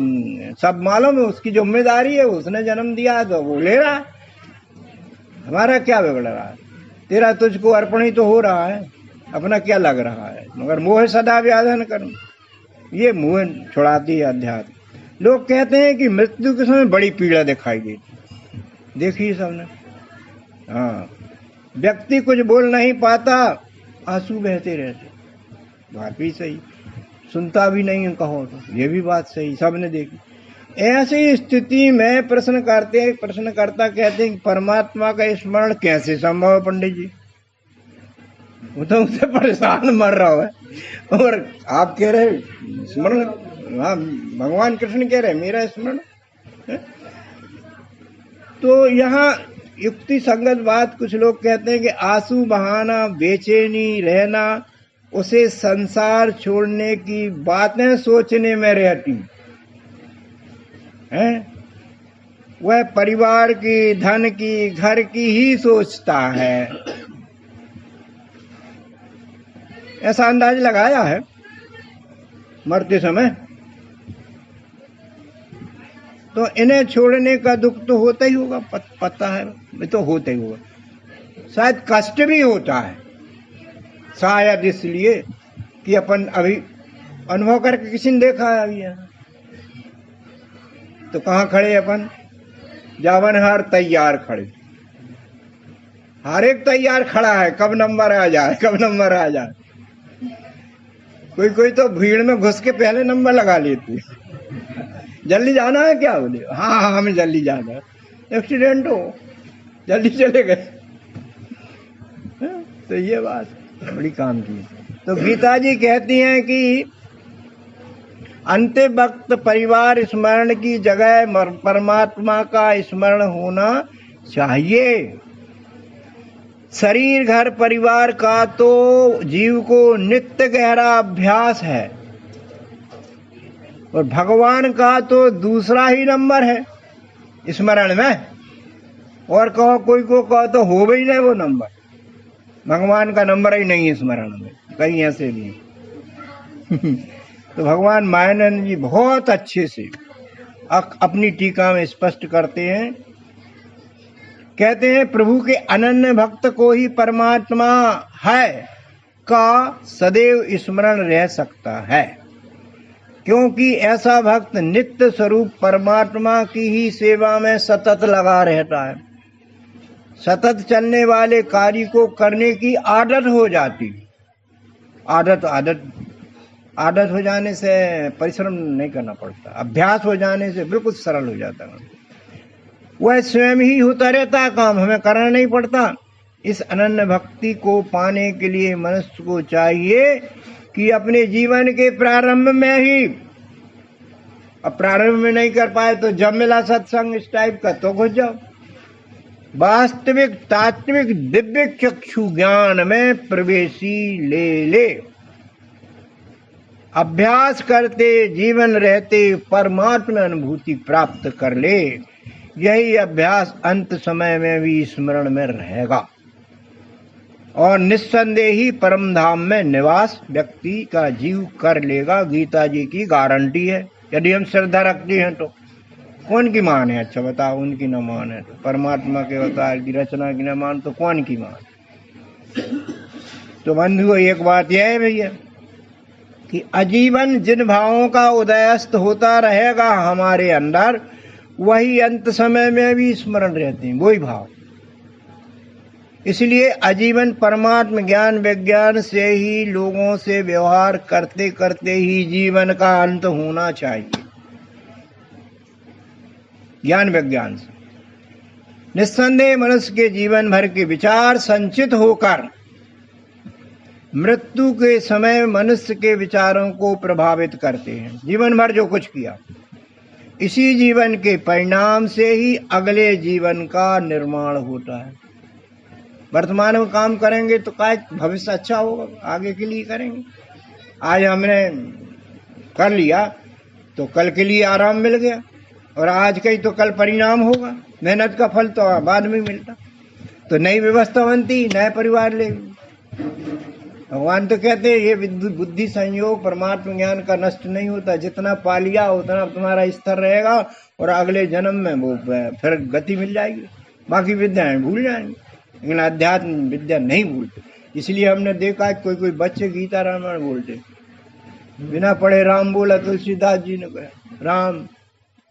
सब मालूम है, उसकी जिम्मेदारी है, उसने जन्म दिया तो वो ले रहा है, हमारा क्या बिगड़ रहा है। तेरा तुझको अर्पण ही तो हो रहा है, अपना क्या लग रहा है, मगर मोह सदा व्याधन कर्म, ये मोह छुड़ाती है अध्यात्म। लोग कहते हैं कि मृत्यु के समय बड़ी पीड़ा दिखाई देती, देखिए सबने। हाँ, व्यक्ति कुछ बोल नहीं पाता, आंसू बहते रहते, बात भी सही, सुनता भी नहीं कहो तो ये भी बात सही, सबने देखी। ऐसी स्थिति में प्रश्नकर्ता कहते हैं कि परमात्मा का स्मरण कैसे संभव है पंडित जी, वो तो उससे परेशान मर रहा है, और आप कह रहे स्मरण। हाँ, भगवान कृष्ण कह रहे मेरा स्मरण है? तो यहाँ युक्ति संगत बात कुछ लोग कहते हैं कि आंसू बहाना, बेचैनी रहना, उसे संसार छोड़ने की बातें सोचने में रहती है, वह परिवार की, धन की, घर की ही सोचता है, ऐसा अंदाज लगाया है मरते समय। तो इन्हें छोड़ने का दुख तो होता ही होगा, पता है, ये तो होता ही होगा। शायद कष्ट भी होता है, शायद इसलिए कि अपन अभी अनुभव करके किसी ने देखा है अभी यहाँ। तो कहाँ खड़े अपन, जावनहार तैयार खड़े, हर एक तैयार खड़ा है, कब नंबर आ जाए, कब नंबर आ जाए। कोई तो भीड़ में घुस के पहले नंबर लगा लेती है, जल्दी जाना है क्या, बोले हाँ हमें जल्दी जाना है, एक्सीडेंट हो, जल्दी चले गए। तो ये बात बड़ी काम की। तो गीता जी कहती हैं कि अंतिम वक्त परिवार स्मरण की जगह परमात्मा का स्मरण होना चाहिए। शरीर, घर, परिवार का तो जीव को नित्य गहरा अभ्यास है, और भगवान का तो दूसरा ही नंबर है स्मरण में। और कहो कोई को कहो तो हो भी नहीं वो नंबर, भगवान का नंबर ही नहीं है स्मरण में, कहीं ऐसे भी। तो भगवान मायानंद जी बहुत अच्छे से अपनी टीका में स्पष्ट करते हैं, कहते हैं प्रभु के अनन्य भक्त को ही परमात्मा है का सदैव स्मरण रह सकता है, क्योंकि ऐसा भक्त नित्य स्वरूप परमात्मा की ही सेवा में सतत लगा रहता है। सतत चलने वाले कार्य को करने की आदत हो जाती। आदत हो जाने से परिश्रम नहीं करना पड़ता, अभ्यास हो जाने से बिल्कुल सरल हो जाता है। वह स्वयं ही होता रहता काम, हमें करना नहीं पड़ता। इस अनन्य भक्ति को पाने के लिए मनुष्य को चाहिए कि अपने जीवन के प्रारंभ में ही, अब प्रारंभ में नहीं कर पाए तो जब मिला सत्संग इस टाइप का तो घुस जाओ, वास्तविक तात्विक दिव्य चक्षु ज्ञान में प्रवेशी ले। अभ्यास करते जीवन रहते परमात्मा अनुभूति प्राप्त कर ले। यही अभ्यास अंत समय में भी स्मरण में रहेगा और निस्संदेह ही परम धाम में निवास व्यक्ति का जीव कर लेगा। गीता जी की गारंटी है। यदि हम श्रद्धा रखते हैं तो कौन की मान है? अच्छा बताओ, उनकी न मान है तो परमात्मा के अवतार की रचना की न मान तो कौन की मान? तो बंधुओं, एक बात यह है भैया कि आजीवन जिन भावों का उदयस्त होता रहेगा हमारे अंदर, वही अंत समय में भी स्मरण रहते हैं, वही भाव। इसलिए आजीवन परमात्म ज्ञान विज्ञान से ही लोगों से व्यवहार करते करते ही जीवन का अंत होना चाहिए। ज्ञान विज्ञान से निस्संदेह मनुष्य के जीवन भर के विचार संचित होकर मृत्यु के समय मनुष्य के विचारों को प्रभावित करते हैं। जीवन भर जो कुछ किया, इसी जीवन के परिणाम से ही अगले जीवन का निर्माण होता है। वर्तमान में काम करेंगे तो क्या भविष्य अच्छा होगा, आगे के लिए करेंगे। आज हमने कर लिया तो कल के लिए आराम मिल गया, और आज का ही तो कल परिणाम होगा। मेहनत का फल तो बाद में मिलता। तो नई व्यवस्था बनती, नए परिवार ले। भगवान तो कहते हैं ये बुद्धि संयोग परमात्मा ज्ञान का नष्ट नहीं होता, जितना पा लिया उतना तुम्हारा स्तर रहेगा और अगले जन्म में वो फिर गति मिल जाएगी। बाकी विद्याएं भूल जाएंगे, लेकिन अध्यात्म विद्या नहीं भूलते। इसलिए हमने देखा कोई कोई बच्चे गीता रामायण बोलते, बिना पढ़े राम बोला। तुलसीदास जी ने कहा राम,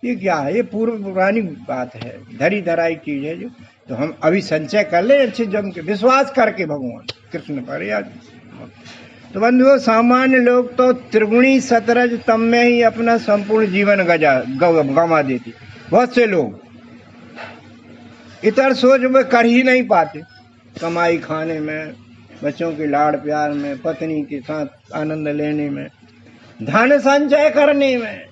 ये क्या है? ये पूर्व पुरानी बात है, धरी धराई चीज है जो। तो हम अभी संचय कर ले अच्छे जम के, विश्वास करके भगवान कृष्ण पर याद। तो बंधुओं, सामान्य लोग तो त्रिगुणी सतरज तम में ही अपना संपूर्ण जीवन गंवा देते। बहुत से लोग इतर सोच में कर ही नहीं पाते। कमाई खाने में, बच्चों के लाड़ प्यार में, पत्नी के साथ आनंद लेने में, धन संचय करने में,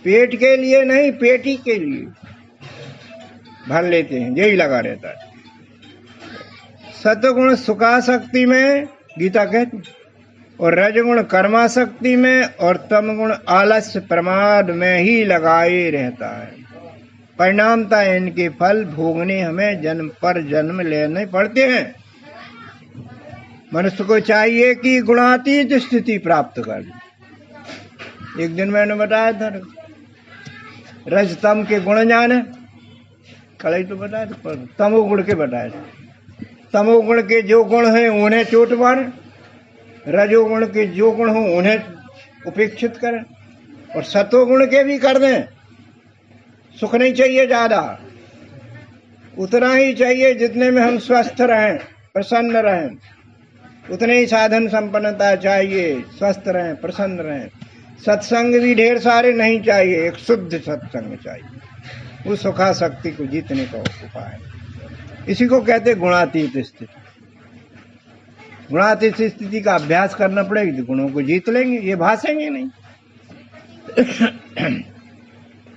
पेट के लिए नहीं पेटी के लिए भर लेते हैं, यही लगा रहता है। सतगुण सुखासक्ति में गीता कहती, और रजगुण कर्माशक्ति में, और तमगुण आलस्य प्रमाद में ही लगाए रहता है। परिणामता इनके फल भोगने हमें जन्म पर जन्म लेने पड़ते हैं। मनुष्य को चाहिए कि गुणातीत स्थिति प्राप्त कर ले। एक दिन मैंने बताया था रजतम के गुण जाने, कल ही तो बताया था, पर तमोगुण के बताया था। तमोगुण के जो गुण हैं उन्हें चोट मारें, रजोगुण के जो गुण हो उन्हें उपेक्षित करें, और सतोगुण के भी कर दें। सुख नहीं चाहिए ज्यादा, उतना ही चाहिए जितने में हम स्वस्थ रहें, प्रसन्न रहें। उतने ही साधन संपन्नता चाहिए, स्वस्थ रहें, प्रसन्न रहें। सत्संग भी ढेर सारे नहीं चाहिए, एक शुद्ध सत्संग चाहिए। वो सुखासक्ति को जीतने का उपाय है। इसी को कहते गुणातीत स्थिति। गुणातीत स्थिति का अभ्यास करना पड़ेगा तो गुणों को जीत लेंगे, ये भासेंगे नहीं।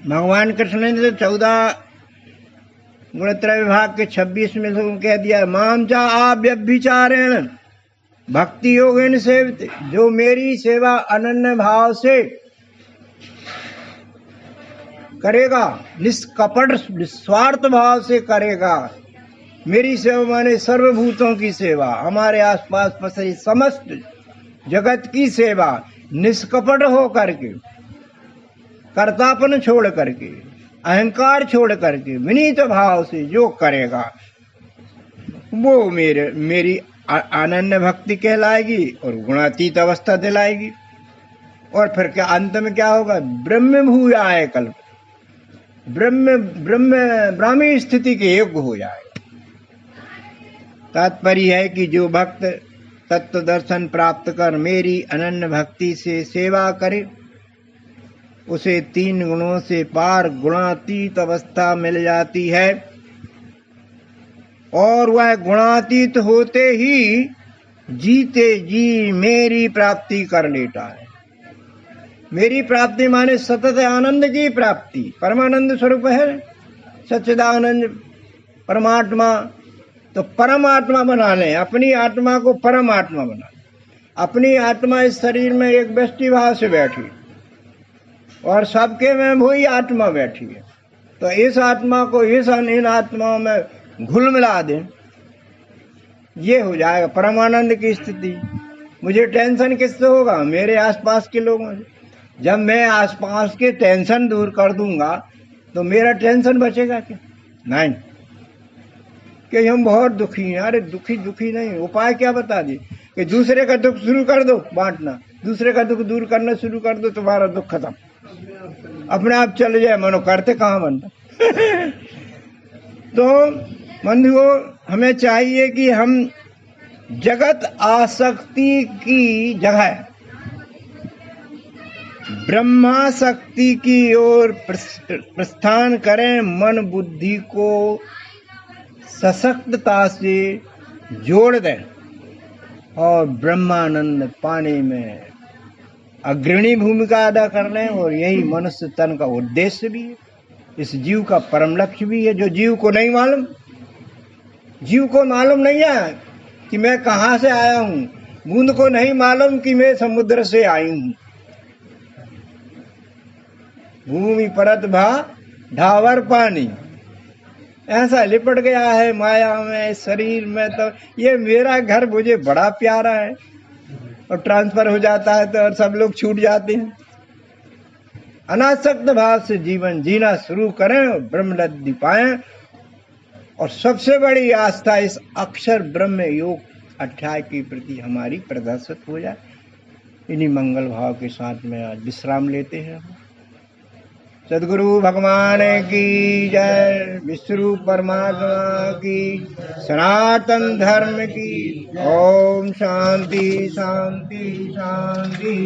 भगवान कृष्ण ने 14 गुणत्रय विभाग के 26 में से कह दिया, माम चा अव्यभिचारेण भक्ति योगेन सेवते। जो मेरी सेवा अनन्य भाव से करेगा, निष्कपट निस्वार्थ भाव से करेगा। मेरी सेवा माने सर्वभूतों की सेवा, हमारे आसपास पसरी समस्त जगत की सेवा, निष्कपट हो करके, कर्तापन छोड़ करके, अहंकार छोड़ करके, विनीत भाव से जो करेगा वो मेरी अनन्य भक्ति कहलाएगी और गुणातीत अवस्था दिलाएगी। और फिर क्या अंत में क्या होगा? ब्रह्म भूयाय कल्प, ब्राह्मी स्थिति के योग्य हो जाएगा। तात्पर्य है कि जो भक्त तत्व दर्शन प्राप्त कर मेरी अनन्य भक्ति से सेवा करे, उसे 3 गुणों से पार गुणातीत अवस्था मिल जाती है और वह गुणातीत होते ही जीते जी मेरी प्राप्ति कर लेता है। मेरी प्राप्ति माने सतत आनंद की प्राप्ति। परमानंद स्वरूप है सच्चिदानंद परमात्मा, तो परमात्मा बना लें, अपनी आत्मा को परमात्मा बना लें। अपनी आत्मा इस शरीर में एक व्यष्टि भाव से बैठी और सबके में वही आत्मा बैठी है, तो इस आत्मा को इन आत्माओं में घुल मिला दें, ये हो जाएगा परमानंद की स्थिति। मुझे टेंशन किससे होगा? मेरे आसपास के लोगों से। जब मैं आसपास के टेंशन दूर कर दूंगा तो मेरा टेंशन बचेगा क्या? नहीं, कि हम बहुत दुखी हैं। अरे दुखी नहीं, उपाय क्या बता दिए कि दूसरे का दुख शुरू कर दो बांटना, दूसरे का दुख दूर करना शुरू कर दो, तुम्हारा दुख खत्म, अपने आप चले जाए। मनो करते कहाँ बनता। तो बंधुओं, हमें चाहिए कि हम जगत आसक्ति की जगह ब्रह्मासक्ति की ओर प्रस्थान करें, मन बुद्धि को सशक्तता से जोड़ दें और ब्रह्मानंद पाने में अग्रणी भूमिका अदा कर लें। और यही मनुष्य तन का उद्देश्य भी है, इस जीव का परम लक्ष्य भी है, जो जीव को नहीं मालूम। जीव को मालूम नहीं है कि मैं कहाँ से आया हूँ, बूंद को नहीं मालूम कि मैं समुद्र से आई हूँ। भूमि परत भा ढावर पानी, ऐसा लिपट गया है माया में, शरीर में। तो ये मेरा घर मुझे बड़ा प्यारा है, और ट्रांसफर हो जाता है तो और सब लोग छूट जाते हैं। अनासक्त भाव से जीवन जीना शुरू करें और ब्रह्मलब्धि पाएं। और सबसे बड़ी आस्था इस अक्षर ब्रह्म योग अध्याय के प्रति हमारी प्रदर्शित हो जाए। इन्हीं मंगल भाव के साथ में आज विश्राम लेते हैं। सद्गुरु भगवान की जय, विश्वरूप परमात्मा की, सनातन धर्म की। ओम शांति शांति शांति।